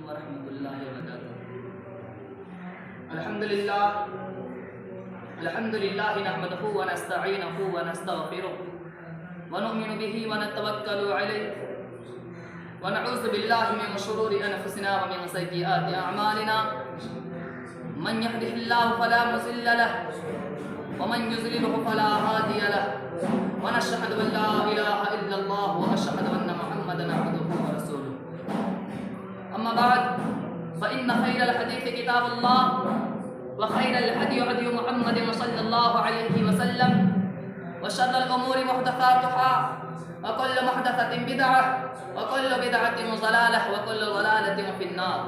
ورحمۃ اللہ وبرکاتہ۔ الحمد للہ نحمده ونستعینه ونستغفره ونؤمن به ونتوکل علیہ ونعوذ باللہ من شرور انفسنا ومن سیئات اعمالنا من يهده الله فلا مضل له ومن يضلل فلا هادي له ونشهد ان لا اله الا الله ونشهد ان محمدا عبده ورسوله اما بعد فان خير الحديث كتاب الله وخير الهدي هدي محمد صلى الله عليه وسلم وشر الامور محدثاتها وكل محدثة بدعة وكل بدعة ضلالة وكل ضلالة في النار۔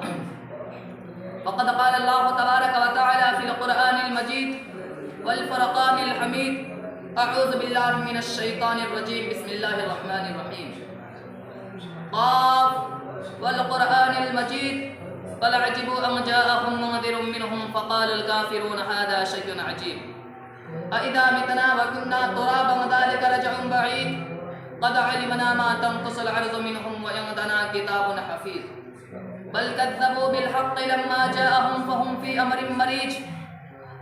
وقد قال الله تبارك وتعالى في القرآن المجيد والفرقان الحميد: أعوذ بالله من الشيطان الرجيم، بسم الله الرحمن الرحيم، قاف والقرآن المجيد بل عجبوا أن جاءهم منذر منهم فقال الكافرون هذا شيء عجيب أإذا متنا وكنا ترابا ذلك رجع بعيد قد علمنا ما تنقص الأرض منهم وعندنا كتاب حفيظ بل كذبوا بالحق لما جاءهم فهم في أمر مريج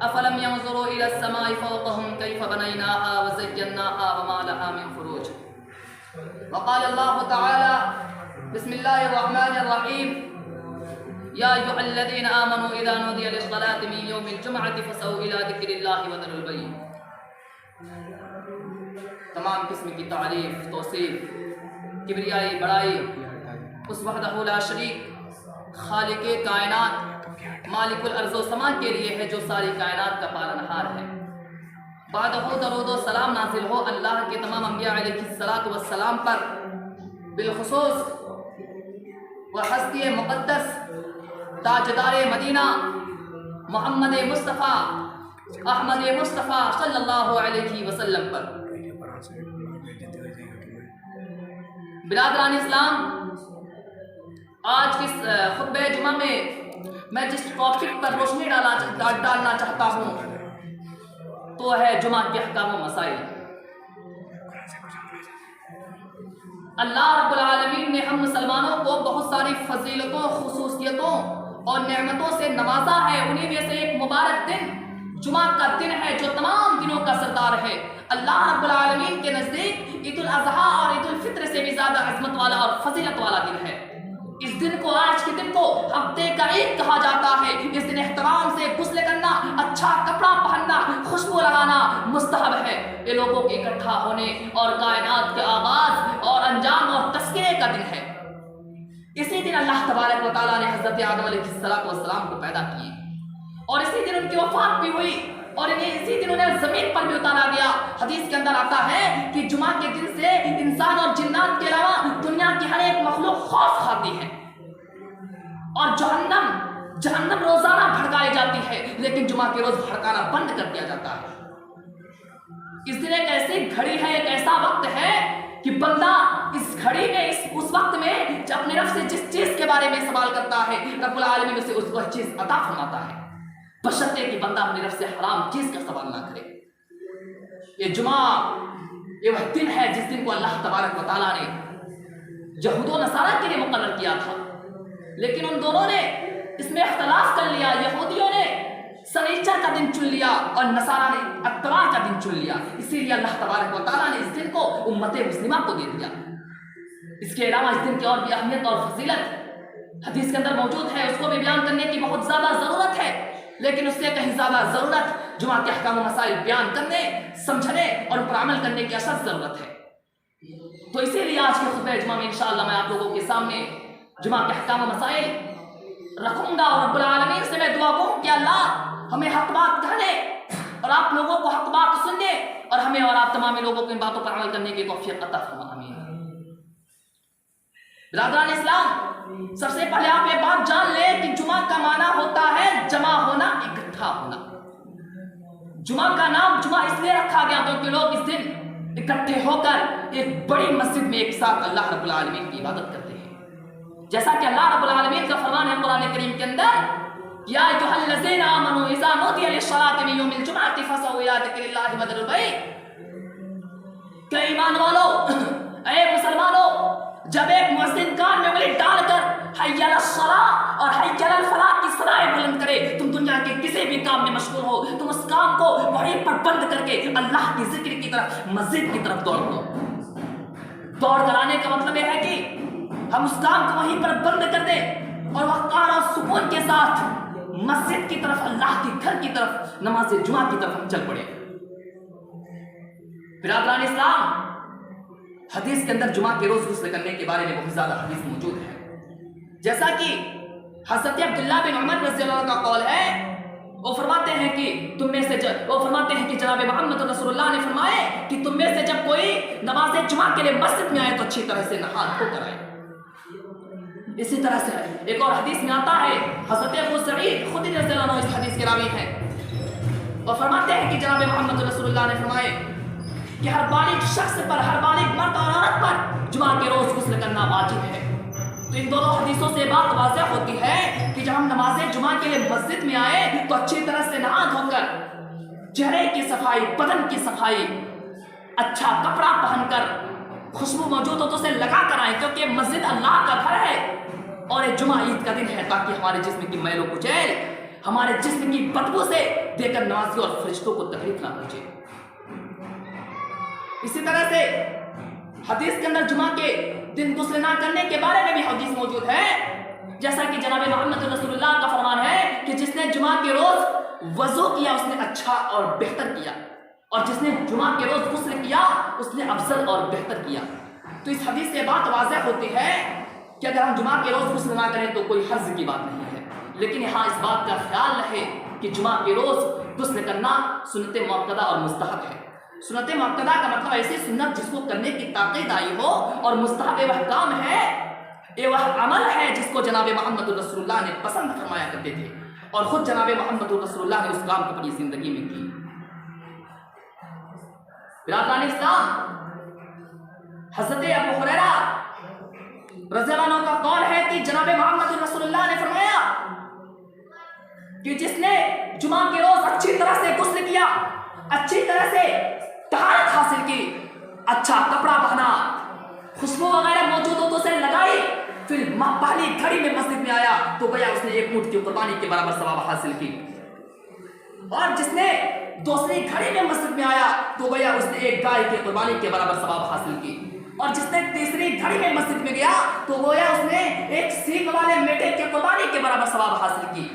أفلم ينظروا إلى السماء فوقهم كيف بنيناها وزيناها وما لها من فروج۔ وقال الله تعالى: بسم الله الرحمن الرحيم، يا أيها الذين آمنوا إذا نودي للصلاة من يوم الجمعة فاسعوا إلى ذكر الله وذروا البيع۔ تمام قسم کی تعریف، توصیف، کبریائی، بڑائی اس وحدہ لا شریک خالق کائنات مالک الارض و سما کے لیے ہے جو ساری کائنات کا پالنہار ہے۔ بعدہ درود و سلام نازل ہو اللہ کے تمام انبیاء علیہ الصلاۃ والسلام پر، بالخصوص وہ ہستی مقدس تاجدار مدینہ محمد مصطفیٰ احمد مصطفیٰ صلی اللہ علیہ وسلم پر۔ برادران اسلام، آج کی خطبہ جمعہ میں جس ٹاپک پر روشنی ڈالنا چاہتا ہوں تو ہے جمعہ کے احکام و مسائل۔ اللہ رب العالمین نے ہم مسلمانوں کو بہت ساری فضیلتوں، خصوصیتوں اور نعمتوں سے نوازا ہے۔ انہی میں سے ایک مبارک دن جمعہ کا دن ہے جو تمام دنوں کا سردار ہے۔ اللہ رب العالمین کے نزدیک عید الاضحیٰ اور عید الفطر سے بھی زیادہ عظمت والا اور فضیلت والا دن ہے۔ اس دن کو، آج کے دن کو ہفتے کا عید کہا جاتا ہے۔ اس دن احترام سے غسل کرنا، اچھا کپڑا پہننا، خوشبو لگانا مستحب ہے۔ یہ لوگوں کے اکٹھا ہونے اور کائنات کے آغاز اور انجام اور تذکرے کا دن ہے۔ اسی دن اللہ تبارک و تعالیٰ نے حضرت آدم علیہ السلام کو پیدا کیے اور اسی دن ان کی وفات بھی ہوئی اور اسی دن انہیں زمین پر بھی اتارا گیا۔ حدیث کے اندر آتا ہے کہ جمعہ کے دن سے انسان اور جنات کے علاوہ دنیا کی ہر ایک مخلوق خوف کھاتی ہے اور جہنم روزانہ بھڑکائی جاتی ہے، لیکن جمعہ کے روز بھڑکانا بند کر دیا جاتا ہے۔ اس دن ایک ایسی گھڑی ہے، ایک ایسا وقت ہے کہ بندہ اس گھڑی میں، اس وقت میں اپنے رب سے جس چیز کے بارے میں سوال کرتا ہے رب العالمین اسے اس چیز عطا فرماتا ہے، بشرطے کہ بندہ اپنے رب سے حرام چیز کا سوال نہ کرے۔ یہ جمعہ یہ وہ دن ہے جس دن کو اللہ تبارک و تعالیٰ نے یہود و نصارہ کے لیے مقرر کیا تھا، لیکن ان دونوں نے اس میں اختلاف کر لیا۔ یہودیوں نے سنیچر کا دن چن لیا اور نصارہ نے اتوار کا دن چن لیا، اسی لیے اللہ تبارک و تعالیٰ نے اس دن کو امت مسلمہ کو دے دیا۔ اس کے علاوہ اس دن کی اور بھی اہمیت اور فضیلت حدیث کے اندر موجود ہے، اس کو بھی بیان کرنے کی بہت زیادہ ضرورت ہے، لیکن اس سے کہیں زیادہ ضرورت جمعہ کے احکام و مسائل بیان کرنے، سمجھنے اور ان پر عمل کرنے کی اشد ضرورت ہے۔ تو اسی لیے آج کے خطبہ جمعہ میں انشاءاللہ میں آپ لوگوں کے سامنے جمعہ کے احکام و مسائل رکھوں گا اور رب العالمین سے میں دعا کروں کہ اللہ ہمیں حق بات کہنے اور آپ لوگوں کو حق بات سننے اور ہمیں اور آپ تمام لوگوں کو ان باتوں پر عمل کرنے کی توفیق عطا فرما، آمین۔ برادران اسلام، سب سے پہلے آپ یہ بات جان لیں کہ جمعہ کا معنی ہوتا ہے جمع ہونا، اکٹھا ہونا۔ جمعہ کا نام جمعہ اس لیے رکھا گیا کیونکہ لوگ اس دن اکٹھے ہو کر ایک بڑی مسجد میں ایک ساتھ اللہ رب العالمین کی عبادت کرتے ہیں، جیسا کہ اللہ رب العالمین کا فرمان ہے قرآن کریم کے اندر: یا ایھا الذین آمنوا اذا نودی للصلاۃ من یوم الجمعۃ فاسعوا الی ذکر اللہ وذروا البیع۔ کہ ایمان والو، اے مسلمانوں، جب ایک مؤذن کان میں انگلی ڈال کر حی علی الصلاۃ اور حی علی الفلاح کی صدائیں بلند کرے، تم دنیا کے کسی بھی کام میں مشغول ہو، تم اس کام کو وہیں پر بند کر کے اللہ کی ذکر کی طرف، مسجد کی طرف دوڑ دو۔ دوڑ کر آنے کا مطلب یہ ہے کہ ہم اس کام کو وہیں پر بند کر دیں اور وقار اور سکون کے ساتھ مسجد کی طرف، اللہ کے گھر کی طرف، نماز جمعہ کی طرف ہم چل پڑے۔ برادران اسلام، حدیث کے اندر جمعہ کے روز غسل کرنے کے بارے میں بہت زیادہ حدیث موجود ہے، جیسا کہ حضرت عبداللہ بن عمر رضی اللہ عنہ کا قول ہے، وہ فرماتے ہیں کہ تم میں سے جناب محمد رسول اللہ نے فرمائے کہ تم میں سے جب کوئی نماز جمعہ کے لیے مسجد میں آئے تو اچھی طرح سے نہا دھو کر آئے۔ اسی طرح سے ایک اور حدیث میں آتا ہے، حضرت ابو سعید خدری رضی اللہ عنہ اس حدیث کے راوی ہیں، اور فرماتے ہیں کہ جناب محمد رسول اللہ نے فرمائے کہ ہر بالغ شخص پر، ہر بالغ مرد اور عورت پر جمعہ کے روز غسل کرنا واجب ہے۔ تو ان دونوں حدیثوں سے بات واضح ہوتی ہے کہ جب ہم نماز جمعہ کے لیے مسجد میں آئے تو اچھی طرح سے نہا دھو کر، چہرے کی صفائی، بدن کی صفائی، اچھا کپڑا پہن کر، خوشبو موجود ہو تو اسے لگا کر آئیں، کیونکہ مسجد اللہ کا گھر ہے اور یہ جمعہ عید کا دن ہے، تاکہ ہمارے جسم کی میل و کچیل، ہمارے جسم کی بدبو سے دے کر نمازیوں اور فرشتوں کو تکلیف نہ پہنچے۔ اسی طرح سے حدیث کے اندر جمعہ کے دن غسل نہ کرنے کے بارے میں بھی حدیث موجود ہے، جیسا کہ جناب محمد رسول اللہ کا فرمان ہے کہ جس نے جمعہ کے روز وضو کیا اس نے اچھا اور بہتر کیا، اور جس نے جمعہ کے روز غسل کیا اس نے افضل اور بہتر کیا۔ تو اس حدیث سے بات واضح ہوتی ہے کہ اگر ہم جمعہ کے روز غسل نہ کریں تو کوئی حرج کی بات نہیں ہے، لیکن یہاں اس بات کا خیال رہے کہ جمعہ کے روز غسل کرنا سنت مؤکدہ اور مستحب ہے۔ سنت مؤکدہ کا مطلب ایسی سنت جس کو کرنے کی تاکید آئی ہو، اور مستحب وہ کام ہے، یہ وہ عمل ہے جس کو جناب محمد رسول اللہ نے پسند فرمایا کرتے تھے، اور خود جناب محمد رسول اللہ نے اس کام کو اپنی زندگی میں کی۔ برادران اسلام، حضرت ابو ہریرہ رضی اللہ عنہ کا قول ہے کہ جناب محمد رسول اللہ نے فرمایا کہ جس نے جمعہ کے روز اچھی طرح سے غسل کیا، اچھی طرح سے طہارت حاصل کی، اچھا کپڑا پہنا، خوشبو وغیرہ موجود ہو تو اسے لگائی، پھر پہلی گھڑی میں مسجد میں آیا تو گویا اس نے ایک اونٹ کی قربانی کے برابر ثواب حاصل کی، اور جس نے دوسری گھڑی میں مسجد میں آیا تو گویا اس نے ایک گائے کی قربانی کے برابر ثواب حاصل کی، اور جس نے تیسری گھڑی میں مسجد میں گیا تو گویا اس نے ایک سینگ والے میٹھے کی قربانی کے برابر ثواب حاصل کی،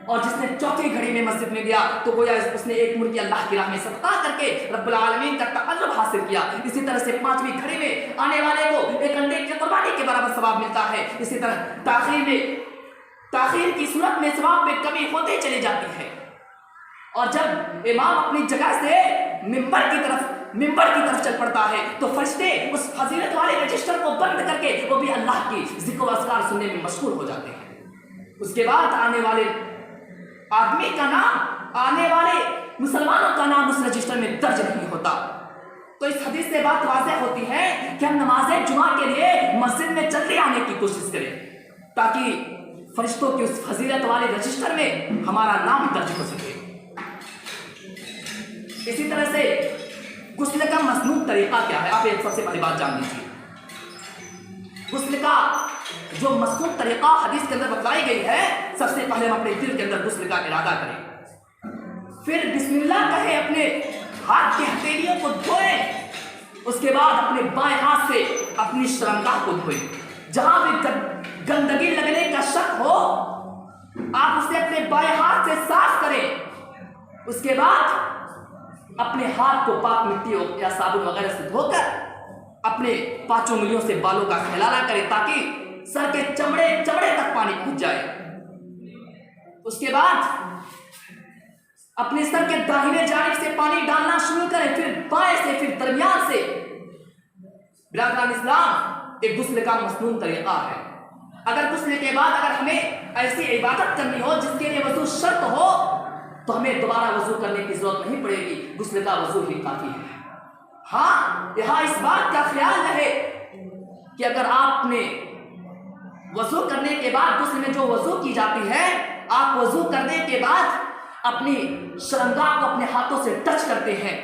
اور جس نے چوتھی گھڑی میں مسجد میں گیا تو گویا اس نے ایک مرغی اللہ کی راہ میں صدقہ کر کے رب العالمین کا تقرب حاصل کیا۔ اسی طرح سے پانچویں گھڑی میں آنے والے کو ایک انڈے کی قربانی کے برابر ثواب ملتا ہے۔ اسی طرح تاخیر کی صورت میں ثواب میں کمی ہوتی چلی جاتی ہے، اور جب امام اپنی جگہ سے منبر کی طرف چل پڑتا ہے تو فرشتے اس فضیلت والے رجسٹر کو بند کر کے وہ بھی اللہ کی ذکر و اذکار سننے میں مشغول ہو جاتے ہیں۔ اس کے بعد آنے والے آدمی کا نام، آنے والے مسلمانوں کا نام اس رجسٹر میں درج نہیں ہوتا۔ تو اس حدیث سے بات واضح ہوتی ہے کہ ہم نماز جمعہ کے لیے مسجد میں جلدی آنے کی کوشش کریں تاکہ فرشتوں کی اس فضیلت والے رجسٹر میں ہمارا نام درج ہو سکے۔ اسی طرح سے غسل کا مسنون طریقہ کیا ہے، آپ ایک سب سے پہلی بات جان لیجیے۔ غسل کا جو مسنون طریقہ حدیث کے اندر بتلائی گئی ہے، سب سے پہلے ہم اپنے دل کے اندر غسل کا ارادہ کریں، پھر بسم اللہ کہیں، اپنے ہاتھ کی ہتھیلیوں کو دھوئیں، اس کے بعد اپنے بائیں ہاتھ سے اپنی شرمگاہ کو دھوئیں، جہاں بھی گندگی لگنے کا شک ہو آپ اسے اپنے بائیں ہاتھ سے صاف کریں۔ اس کے بعد اپنے ہاتھ کو پاک مٹی یا صابن وغیرہ سے دھو کر اپنے پانچوں انگلیوں سے بالوں کا کھلالہ کریں تاکہ سر کے چمڑے تک پانی پہنچ جائے۔ اس کے بعد اپنے سر کے داہنے جانب سے پانی ڈالنا شروع کریں، پھر بائیں سے، پھر درمیان سے۔ برادران اسلام، ایک غسل کا مسنون طریقہ ہے۔ اگر غسل کے بعد اگر ہمیں ایسی عبادت کرنی ہو جس کے لیے وضو شرط ہو تو ہمیں دوبارہ وضو کرنے کی ضرورت نہیں پڑے گی، غسل کا وضو ہی کافی ہے۔ ہاں، یہاں اس بات کا خیال رہے کہ اگر آپ نے وضو کرنے کے بعد غسل میں جو وضو کی جاتی ہے، آپ وضو کرنے کے بعد اپنی شرمگاہ کو اپنے ہاتھوں سے ٹچ کرتے ہیں،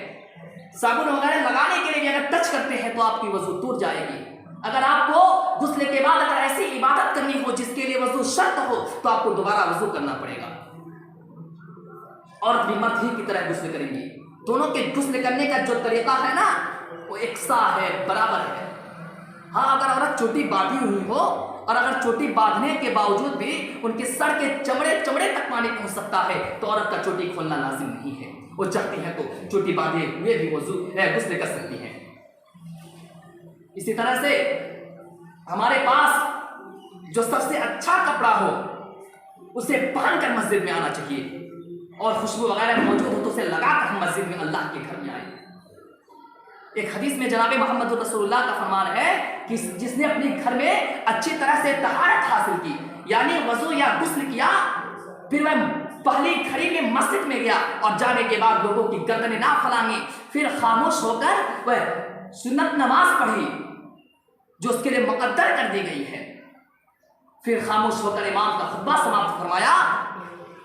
صابن وغیرہ لگانے کے لیے اگر ٹچ کرتے ہیں تو آپ کی وضو ٹوٹ جائے گی، اگر آپ کو غسل کے بعد اگر ایسی عبادت کرنی ہو جس کے لیے وضو شرط ہو تو آپ کو دوبارہ وضو کرنا پڑے گا. عورت بھی مرد ہی کی طرح غسل کریں گی. دونوں کے غسل کرنے کا جو طریقہ ہے نا وہ یکساں ہے، برابر ہے. ہاں اگر عورت چوٹی باندھی ہوئی ہو اور اگر چوٹی باندھنے کے باوجود بھی ان کے سر کے چمڑے تک پانی پہنچ سکتا ہے تو عورت کا چوٹی کھولنا لازم نہیں ہے. وہ چاہتی ہے تو چوٹی باندھے ہوئے بھی غسل کر سکتی ہیں. اسی طرح سے ہمارے پاس جو سب سے اچھا کپڑا ہو اسے پہن کر مسجد میں آنا چاہیے، اور خوشبو وغیرہ موجود ہو تو اسے لگا کر ہم مسجد میں اللہ کے گھر میں آئیں. ایک حدیث میں جناب محمد رسول اللہ کا فرمان ہے کہ جس نے اپنے گھر میں اچھی طرح سے طہارت حاصل کی، یعنی وضو یا غسل کیا، پھر وہ پہلی گھڑی میں مسجد میں گیا اور جانے کے بعد لوگوں کی گردنیں نہ پھلانگی، پھر خاموش ہو کر وہ سنت نماز پڑھی جو اس کے لیے مقدر کر دی گئی ہے، پھر خاموش ہو کر امام کا خطبہ سماعت فرمایا،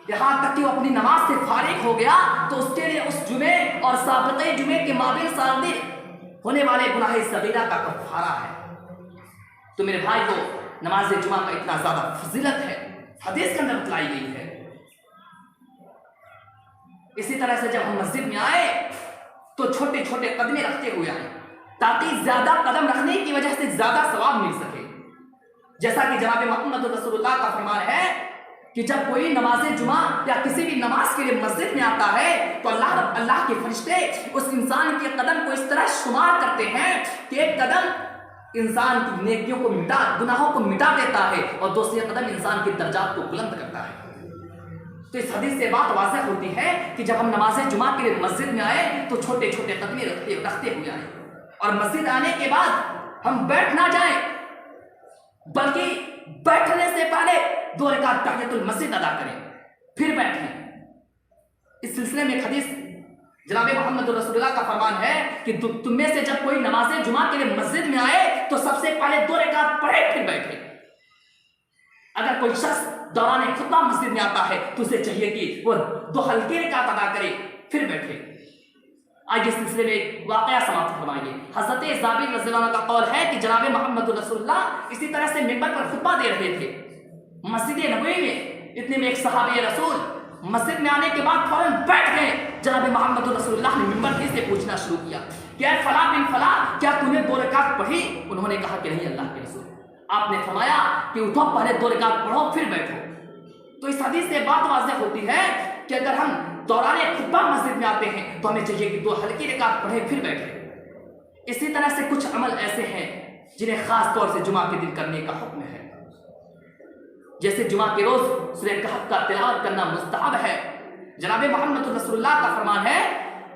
یہاں تک کہ وہ اپنی نماز سے فارغ ہو گیا تو اس کے لیے اس جمعے اور سابقہ جمعے کے مابین صادر ہونے والے گناہ صغیرہ کا کفارہ ہے. تو میرے بھائی کو نماز جمعہ کا اتنا زیادہ فضیلت ہے، حدیث کے اندر بتلائی گئی ہے. اسی طرح سے جب ہم مسجد میں آئے تو چھوٹے چھوٹے قدمیں رکھتے ہوئے آئے تاکہ زیادہ قدم رکھنے کی وجہ سے زیادہ ثواب مل سکے. جیسا کہ جناب محمد رسول اللہ کا فرمان ہے کہ جب کوئی نماز جمعہ یا کسی بھی نماز کے لیے مسجد میں آتا ہے تو اللہ کے فرشتے اس انسان کے قدم کو اس طرح شمار کرتے ہیں کہ ایک قدم انسان کی نیکیوں کو گناہوں کو مٹا دیتا ہے اور دوسرے قدم انسان کے درجات کو بلند کرتا ہے. تو اس حدیث سے بات واضح ہوتی ہے کہ جب ہم نماز جمعہ کے لیے مسجد میں آئے تو چھوٹے چھوٹے قدمیں رکھتے ہوئے آئے، اور مسجد آنے کے بعد ہم بیٹھ نہ جائیں بلکہ بیٹھنے سے پہلے 2 رکعت تحیۃ المسجد ادا کریں پھر بیٹھیں. اس سلسلے میں ایک حدیث جناب محمد رسول اللہ کا فرمان ہے کہ تم میں سے جب کوئی نماز جمعہ کے لیے مسجد میں آئے تو سب سے پہلے 2 رکعت پڑھے پھر بیٹھے. اگر کوئی شخص دوران خطبہ مسجد میں آتا ہے تو اسے چاہیے کہ وہ 2 ہلکی رکعت ادا کرے پھر بیٹھے. آج اس سلسلے میں ایک واقعہ سماعت فرمائیے. حضرت جابر رضی اللہ عنہ کا قول ہے کہ جناب محمد رسول اللہ اسی طرح سے منبر پر خطبہ دے رہے تھے مسجد نبوی میں. اتنے میں ایک صحابی رسول مسجد میں آنے کے بعد فوراً بیٹھ گئے. جناب محمد رسول اللہ نے منبر ہی سے پوچھنا شروع کیا کہ اے فلاں بن فلاں کیا تم نے 2 رکعت پڑھی؟ انہوں نے کہا کہ نہیں اللہ کے رسول. آپ نے فرمایا کہ اٹھو پہلے 2 رکعت پڑھو پھر بیٹھو. تو اس حدیث سے بات واضح ہوتی ہے کہ اگر ہم دوران خطبہ مسجد میں آتے ہیں تو ہمیں چاہیے کہ 2 ہلکی رکعت پڑھیں پھر بیٹھیں. اسی طرح سے کچھ عمل ایسے ہیں جنہیں خاص طور سے جمعہ کے دن کرنے کا حکم ہے. جیسے جمعہ کے روز سورہ کہف کا تلاوت کرنا مستحب ہے. جناب محمد رسول اللہ کا فرمان ہے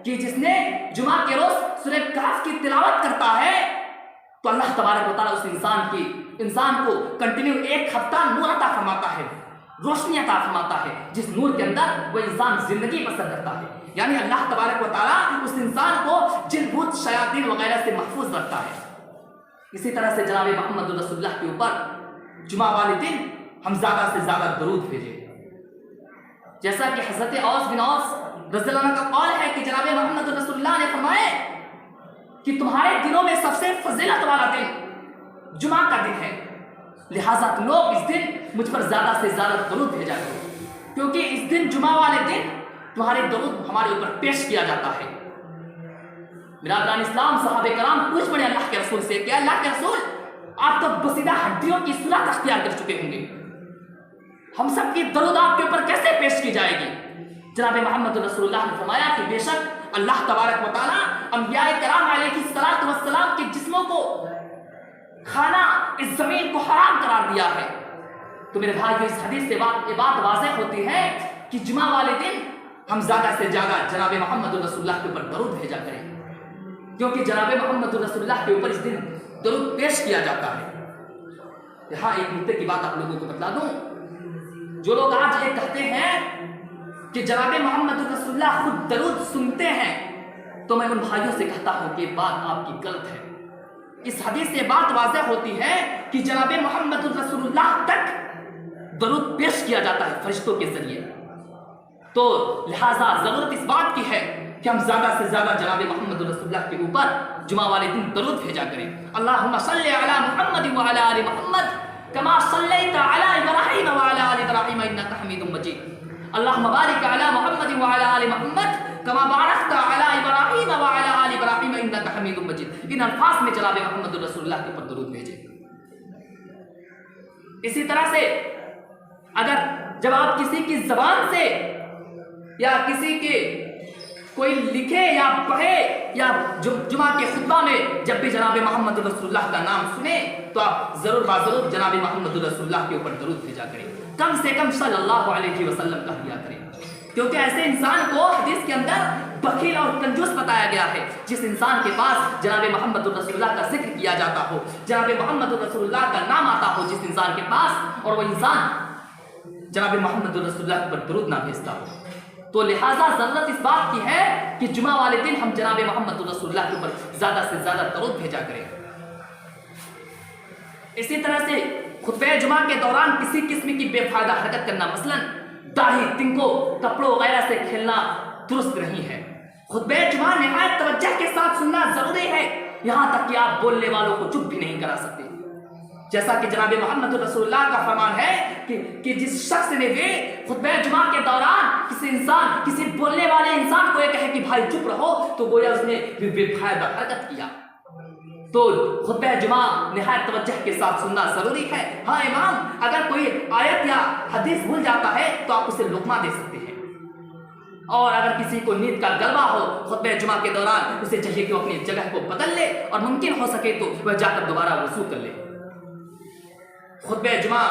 کہ جس نے جمعہ کے روز سورہ کہف کی تلاوت کرتا ہے تو اللہ تبارک و تعالیٰ اس انسان کو کنٹینیو 1 ہفتہ نور عطا فرماتا ہے، روشنی عطا فرماتا ہے، جس نور کے اندر وہ انسان زندگی بسر کرتا ہے. یعنی اللہ تبارک و تعالیٰ اس انسان کو جن بھوت شیاطین وغیرہ سے محفوظ رکھتا ہے. اسی طرح سے جناب محمد رسول اللہ کے اوپر جمعہ والے دن ہم زیادہ سے زیادہ درود بھیجیں. جیسا کہ حضرت اوس بن اوس رضی اللہ عنہ کا قول ہے کہ جناب محمد رسول اللہ نے فرمایا کہ تمہارے دنوں میں سب سے فضیلت والا دن جمعہ کا دن ہے، لہٰذا تم لوگ اس دن مجھ پر زیادہ سے زیادہ درود بھیجا کرو، کیونکہ اس دن جمعہ والے دن تمہارے درود ہمارے اوپر پیش کیا جاتا ہے. برادران اسلام، صحابہ کرام پوچھ پڑے اللہ کے رسول سے کہ اللہ کے رسول آپ تو بسیدہ ہڈیوں کی صورت اختیار کر چکے ہوں گے، ہم سب کی درود آپ کے اوپر کیسے پیش کی جائے گی؟ جناب محمد رسول اللہ نے فرمایا کہ بے شک اللہ تبارک و تعالیٰ انبیاء کرام علیہ الصلوۃ والسلام کے جسموں کو کھانا اس زمین کو حرام قرار دیا ہے. تو میرے بھائی اس حدیث سے بات واضح ہوتی ہے کہ جمعہ والے دن ہم زیادہ سے زیادہ جناب محمد رسول اللہ کے اوپر درود بھیجا کریں، کیونکہ جناب محمد رسول اللہ کے اوپر اس دن درود پیش کیا جاتا ہے. یہاں ایک نکتے کی بات آپ لوگوں کو بتلا دوں. جو لوگ آج یہ کہتے ہیں کہ جناب محمد رسول اللہ خود درود سنتے ہیں تو میں ان بھائیوں سے کہتا ہوں کہ بات آپ کی غلط ہے. اس حدیث سے بات واضح ہوتی ہے کہ جناب محمد رسول اللہ تک درود پیش کیا جاتا ہے فرشتوں کے ذریعے. تو لہٰذا ضرورت اس بات کی ہے کہ ہم زیادہ سے زیادہ جناب محمد رسول اللہ کے اوپر جمعہ والے دن درود بھیجا کریں. اللہم صلی علی محمد وعلی آل محمد کما صلیت علی ابراہیم وعلی آل ابراہیم انک حمید مجید. اللہم بارک علی محمد وعلی آل محمد کما بارکت علی ابراہیم وعلی آل ابراہیم انک حمید مجید. ان الفاظ میں جناب محمد رسول اللہ کے اوپر درود بھیجیں. اسی طرح سے اگر جب آپ کسی کی زبان سے یا کسی کے کوئی لکھے یا پڑھے یا جمعہ کے خطبہ میں جب بھی جناب محمد رسول اللہ کا نام سنیں تو آپ ضرور بضرور جناب محمد رسول اللہ کے اوپر درود بھیجا کریں. کم سے کم صلی اللہ علیہ وسلم کہہ دیا کریں. کیونکہ ایسے انسان کو حدیث کے اندر بخیل اور کنجوس بتایا گیا ہے جس انسان کے پاس جناب محمد رسول اللہ کا ذکر کیا جاتا ہو, جناب محمد رسول اللہ کا نام آتا ہو جس انسان کے پاس, اور وہ انسان جناب محمد رسول اللہ پر درود نہ بھیجتا ہو. تو لہٰذا ضرورت اس بات کی ہے کہ جمعہ والے دن ہم جناب محمد رسول اللہ کے اوپر زیادہ سے زیادہ درود بھیجا کریں. اسی طرح سے خطبہ جمعہ کے دوران کسی قسم کی بے فائدہ حرکت کرنا, مثلا داڑھی, تنکوں, کپڑوں وغیرہ سے کھیلنا درست نہیں ہے. خطبہ جمعہ نہایت توجہ کے ساتھ سننا ضروری ہے, یہاں تک کہ آپ بولنے والوں کو چپ بھی نہیں کرا سکتے. جیسا کہ جناب محمد رسول اللہ کا فرمان ہے کہ جس شخص نے بھی خطبہ جمعہ کے دوران کسی بولنے والے انسان کو یہ کہے کہ بھائی چپ رہو تو گویا اس نے بے فائدہ حرکت کیا. تو خطبہ جمعہ نہایت توجہ کے ساتھ سننا ضروری ہے. ہاں امام اگر کوئی آیت یا حدیث بھول جاتا ہے تو آپ اسے لقمہ دے سکتے ہیں, اور اگر کسی کو نیند کا غلبہ ہو خطبہ جمعہ کے دوران اسے چاہیے کہ وہ اپنی جگہ کو بدل لے اور ممکن ہو سکے تو وہ جا کر دوبارہ وضو کر لے. خطبہ جمعہ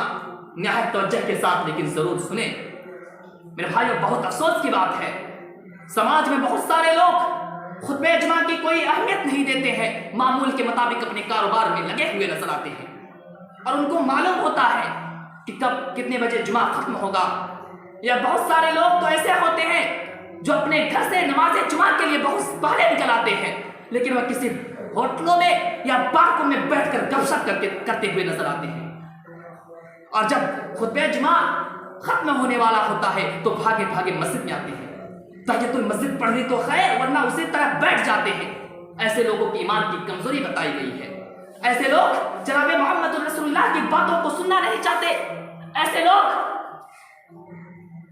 نہایت توجہ کے ساتھ لیکن ضرور سنیں. میرے بھائیو بہت افسوس کی بات ہے, سماج میں بہت سارے لوگ خطبہ جمعہ کی کوئی اہمیت نہیں دیتے ہیں, معمول کے مطابق اپنے کاروبار میں لگے ہوئے نظر آتے ہیں, اور ان کو معلوم ہوتا ہے کہ کب کتنے بجے جمعہ ختم ہوگا. یا بہت سارے لوگ تو ایسے ہوتے ہیں جو اپنے گھر سے نماز جمعہ کے لیے بہت پہلے نکل آتے ہیں, لیکن وہ کسی ہوٹلوں میں یا پارکوں میں بیٹھ کر گپ شپ کرتے ہوئے نظر آتے ہیں. اور جب خطبہ جمعہ ختم ہونے والا ہوتا ہے تو بھاگے بھاگے مسجد میں آتے ہیں. تحیۃ المسجد پڑھنی تو خیر, ورنہ اسی طرح بیٹھ جاتے ہیں. ایسے لوگوں کی ایمان کی کمزوری بتائی گئی ہے. ایسے لوگ جناب محمد رسول اللہ کی باتوں کو سننا نہیں چاہتے. ایسے لوگ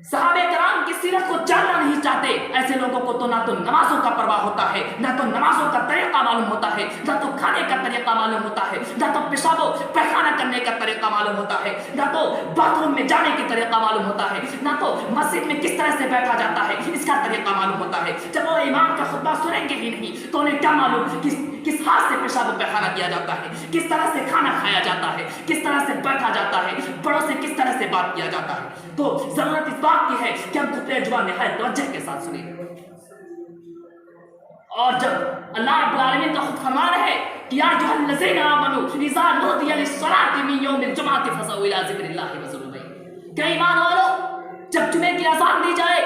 صحابہ کرام کی سیرت کو جاننا نہیں چاہتے. ایسے لوگوں کو تو نہ تو نمازوں کا پرواہ ہوتا ہے, نہ تو نمازوں کا طریقہ معلوم ہوتا ہے, نہ تو کھانے کا طریقہ معلوم ہوتا ہے, نہ تو پیشاب و پیخانہ کرنے کا طریقہ معلوم ہوتا ہے, نہ تو باتھ روم میں جانے کی طریقہ معلوم ہوتا ہے, نہ تو مسجد میں کس طرح سے بیٹھا جاتا ہے اس کا طریقہ معلوم ہوتا ہے. جب وہ امام کا خطبہ سنیں گے ہی نہیں تو انہیں کیا معلوم کس ہاتھ سے پیشاب و پیخانہ کیا جاتا ہے, کس طرح سے کھانا کھایا جاتا ہے, کس طرح سے بیٹھا جاتا ہے, بڑوں سے کس طرح سے بات کیا جاتا ہے. تو ضرورت اس بات کی ہے کہ ہم خطبہ جمعہ نہایت توجہ کے ساتھ سنیں. اور جب اللہ رب العالمین کا خود فرمان ہے کہ یا ایھا الذین آمنوا اذا نودی للصلاۃ من یوم الجمعۃ فاسعوا الی ذکر اللہ وذروا البیع. کہ ایمان والو جب جمعے کی اذان دی جائے,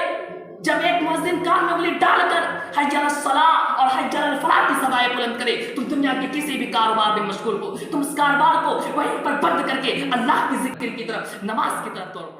جب ایک مؤذن کان میں انگلی ڈال کر حی علی الصلاۃ اور حی علی الفلاح کی صدائیں بلند کرے, تم دنیا کے کسی بھی کاروبار میں مشغول ہو, تم اس کاروبار کو وہیں پر بند کر کے اللہ کے ذکر کی طرف, نماز کی طرف توڑو.